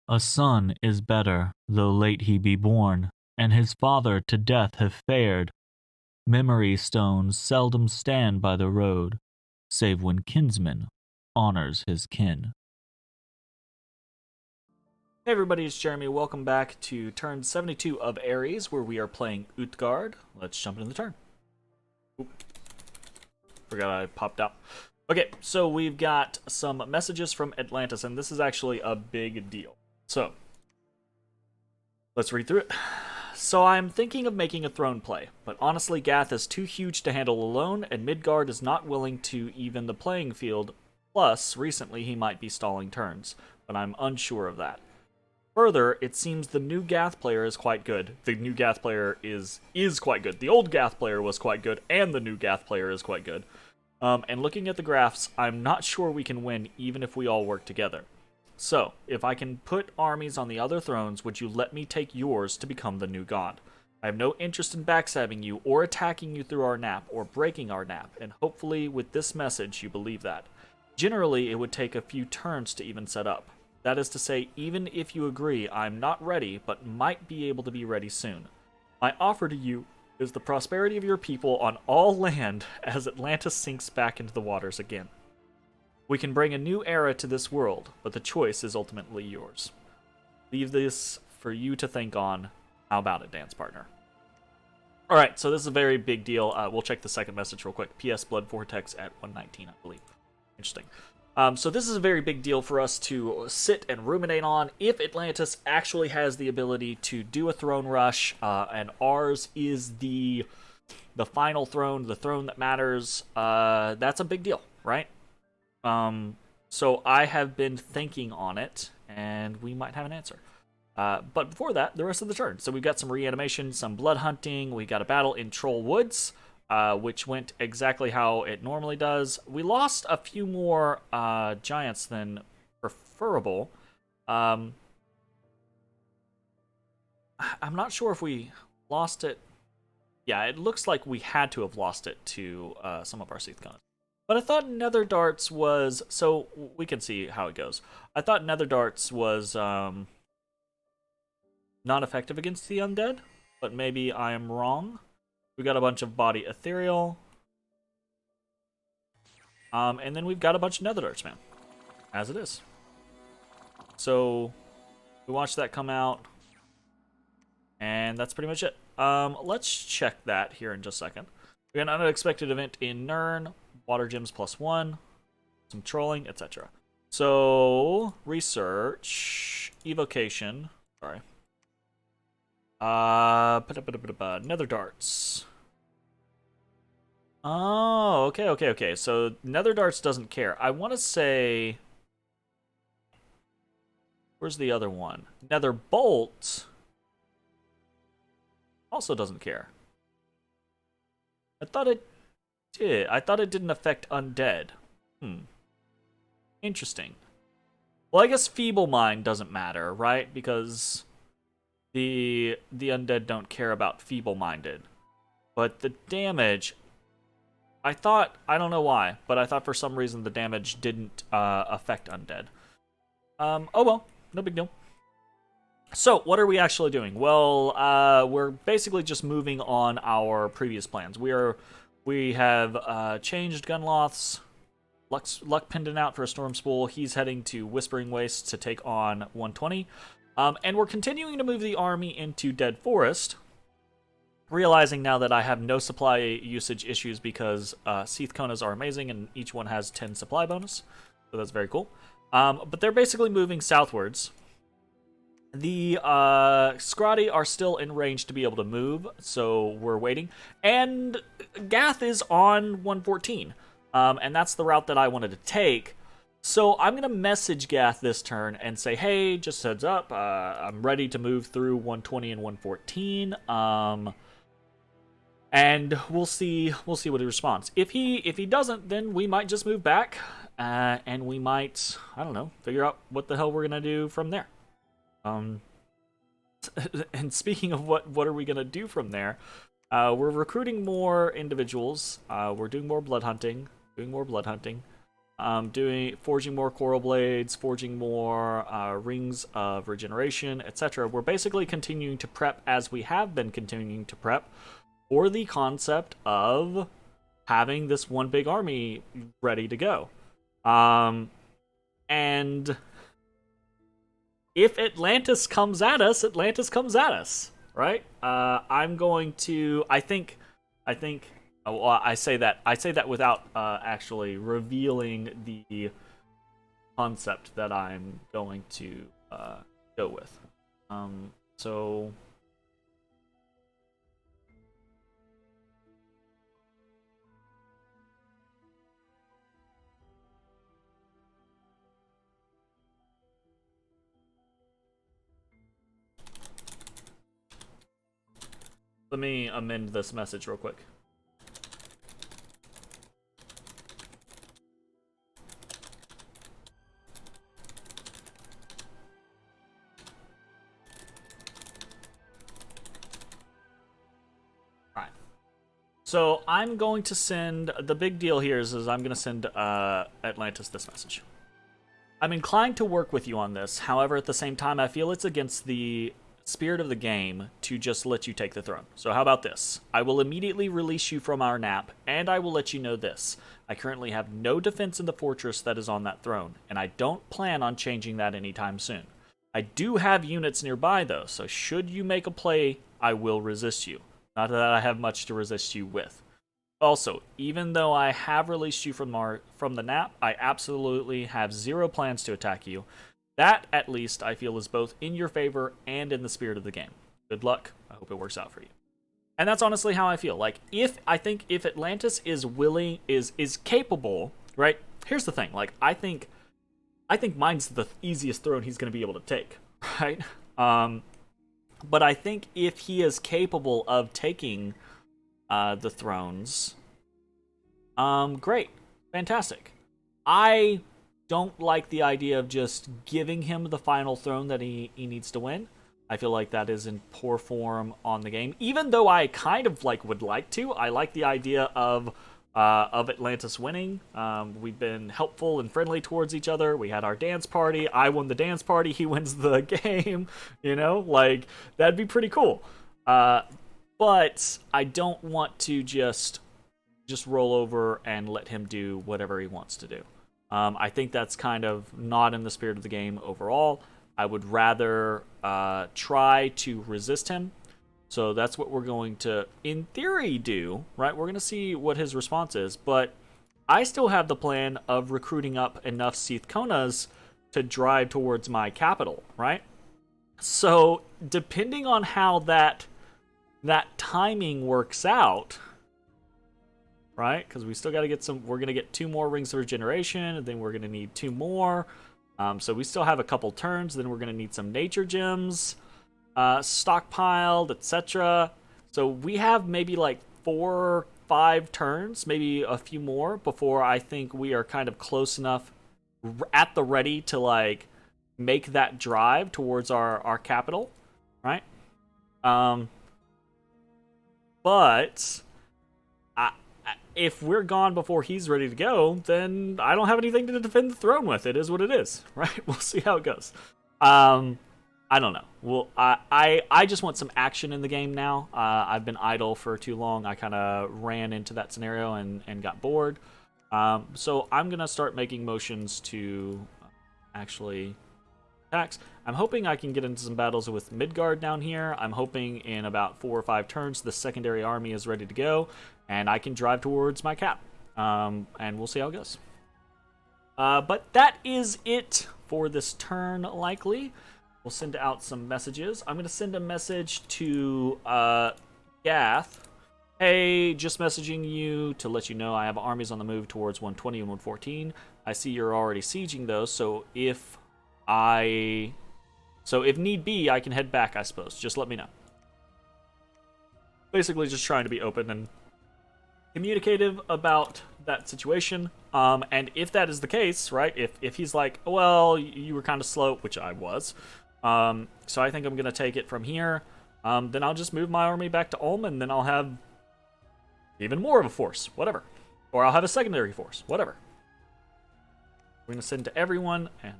A son is better, though late he be born, and his father to death have fared. Memory stones seldom stand by the road, save when kinsman honors his kin. Hey everybody, it's Jeremy. Welcome back to turn 72 of Aries, where we are playing Utgard. Let's jump into the turn. Oop, forgot I popped out. Okay, so we've got some messages from Atlantis, and this is actually a big deal. So, let's read through it. So I'm thinking of making a throne play, but honestly Gath is too huge to handle alone, and Midgard is not willing to even the playing field. Plus, recently he might be stalling turns, but I'm unsure of that. Further, it seems the new Gath player is quite good. The new Gath player is quite good. The old Gath player was quite good, and the new Gath player is quite good. And looking at the graphs, I'm not sure we can win even if we all work together. So, if I can put armies on the other thrones, would you let me take yours to become the new god? I have no interest in backstabbing you, or attacking you through our nap, or breaking our nap, and hopefully with this message you believe that. Generally, it would take a few turns to even set up. That is to say, even if you agree, I'm not ready, but might be able to be ready soon. My offer to you is the prosperity of your people on all land as Atlantis sinks back into the waters again. We can bring a new era to this world, but the choice is ultimately yours. Leave this for you to think on. How about it, dance partner? Alright, so this is a very big deal. We'll check the second message real quick. PS Blood Vortex at 119, I believe. Interesting. So this is a very big deal for us to sit and ruminate on. If Atlantis actually has the ability to do a throne rush, and ours is the final throne, the throne that matters, that's a big deal, right? So I have been thinking on it, and we might have an answer. But before that, the rest of the turn. So we've got some reanimation, some blood hunting, we got a battle in Troll Woods, which went exactly how it normally does. We lost a few more giants than preferable. I'm not sure if we lost it. Yeah, it looks like we had to have lost it to some of our Seathcon. But I thought Nether Darts was... So, we can see how it goes. I thought Nether Darts was not effective against the undead, but maybe I am wrong. We got a bunch of body ethereal. And then we've got a bunch of Nether Darts, man. As it is. So, we watched that come out. And that's pretty much it. Let's check that here in just a second. We got an unexpected event in Nirn. Water gems +1. Some trolling, etc. So, research. Evocation. Sorry. Nether Darts. Oh, okay. So, Nether Darts doesn't care. I want to say... Where's the other one? Nether Bolt also doesn't care. I thought it did. I thought it didn't affect undead. Interesting. Well, I guess Feeble Mind doesn't matter, right? Because the undead don't care about feeble-minded. But the damage... I don't know why, but I thought for some reason the damage didn't affect undead. Oh well, no big deal. So, what are we actually doing? Well, we're basically just moving on our previous plans. We have changed Gunloth's Luck Pendant out for a Storm Spool. He's heading to Whispering Wastes to take on 120. And we're continuing to move the army into Dead Forest, realizing now that I have no supply usage issues because Seath Konas are amazing and each one has 10 supply bonus. So that's very cool. But they're basically moving southwards. The Scrotty are still in range to be able to move, so we're waiting. And Gath is on 114, and that's the route that I wanted to take. So I'm going to message Gath this turn and say, hey, just heads up, I'm ready to move through 120 and 114. And we'll see what he responds. If he doesn't, then we might just move back, and we might, I don't know, figure out what the hell we're going to do from there. And speaking of what are we gonna do from there, we're recruiting more individuals. We're doing more blood hunting. forging more coral blades, forging more rings of regeneration, etc. We're basically continuing to prep as we have been continuing to prep for the concept of having this one big army ready to go. And if Atlantis comes at us, Atlantis comes at us, right? I'm going to. I think. Well, I say that without actually revealing the concept that I'm going to go with. So. Let me amend this message real quick. Alright. So I'm going to send, the big deal here is I'm going to send Atlantis this message. I'm inclined to work with you on this. However, at the same time, I feel it's against the spirit of the game to just let you take the throne. So how about this? I will immediately release you from our nap, and I will let you know this. I currently have no defense in the fortress that is on that throne, and I don't plan on changing that anytime soon. I do have units nearby, though, so should you make a play, I will resist you. Not that I have much to resist you with. Also, even though I have released you from the nap, I absolutely have zero plans to attack you. That, at least, I feel is both in your favor and in the spirit of the game. Good luck. I hope it works out for you. And that's honestly how I feel. Like, I think if Atlantis is willing, is capable, right? Here's the thing. Like, I think mine's the easiest throne he's going to be able to take, right? But I think if he is capable of taking the thrones, great, fantastic. I don't like the idea of just giving him the final throne that he needs to win. I feel like that is in poor form on the game. Even though I kind of would like to, I like the idea of Atlantis winning. We've been helpful and friendly towards each other. We had our dance party. I won the dance party. He wins the game. You know, like that'd be pretty cool. But I don't want to just roll over and let him do whatever he wants to do. I think that's kind of not in the spirit of the game overall. I would rather try to resist him. So that's what we're going to, in theory, do, right? We're going to see what his response is. But I still have the plan of recruiting up enough Seath-Konas to drive towards my capital, right? So depending on how that timing works out, right? Because we still got to get some. We're gonna get 2 more rings of regeneration, and then we're gonna need 2 more. So we still have a couple turns. Then we're gonna need some nature gems stockpiled, etc. So we have maybe like 4 or 5 turns, maybe a few more before I think we are kind of close enough at the ready to like make that drive towards our capital, right? But if we're gone before he's ready to go, then I don't have anything to defend the throne with. It is what it is, right? We'll see how it goes. I don't know. Well, I just want some action in the game now. I've been idle for too long. I kind of ran into that scenario and got bored. So I'm going to start making motions to actually attacks. I'm hoping I can get into some battles with Midgard down here. I'm hoping in about 4 or 5 turns the secondary army is ready to go, and I can drive towards my cap. And we'll see how it goes. But that is it for this turn, likely. We'll send out some messages. I'm going to send a message to Gath. Hey, just messaging you to let you know I have armies on the move towards 120 and 114. I see you're already sieging those, so if need be, I can head back, I suppose. Just let me know. Basically just trying to be open and communicative about that situation. And if that is the case, right, if he's like, well, you were kind of slow, which I was, so I think I'm going to take it from here, then I'll just move my army back to Ulm, and then I'll have even more of a force, whatever. Or I'll have a secondary force, whatever. We're going to send to everyone, and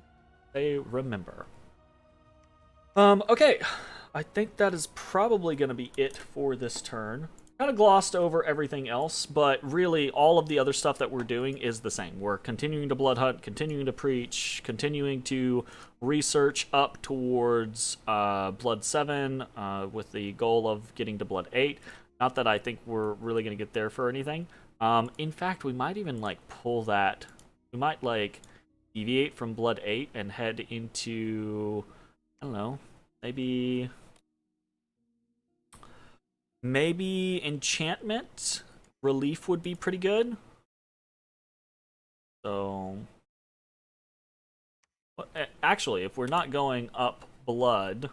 they remember. Okay. I think that is probably going to be it for this turn. Kind of glossed over everything else, but really all of the other stuff that we're doing is the same. We're continuing to blood hunt, continuing to preach, continuing to research up towards blood 7 with the goal of getting to blood 8. Not that I think we're really going to get there for anything. In fact, we might even like pull that. We might like deviate from blood 8 and head into, I don't know, maybe enchantment relief would be pretty good. So actually, if we're not going up blood,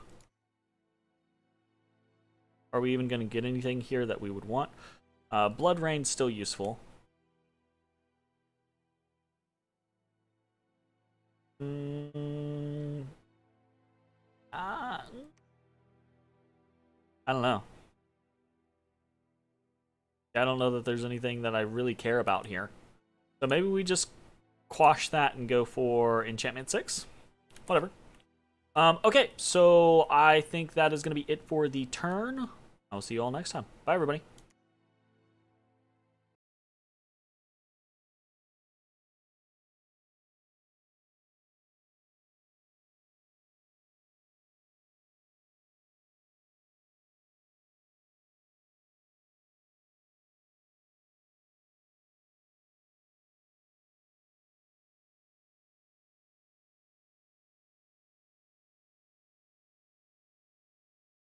are we even going to get anything here that we would want? Blood rain's still useful. I don't know. I don't know that there's anything that I really care about here. So maybe we just quash that and go for enchantment 6. Whatever. Okay, so I think that is going to be it for the turn. I'll see you all next time. Bye, everybody.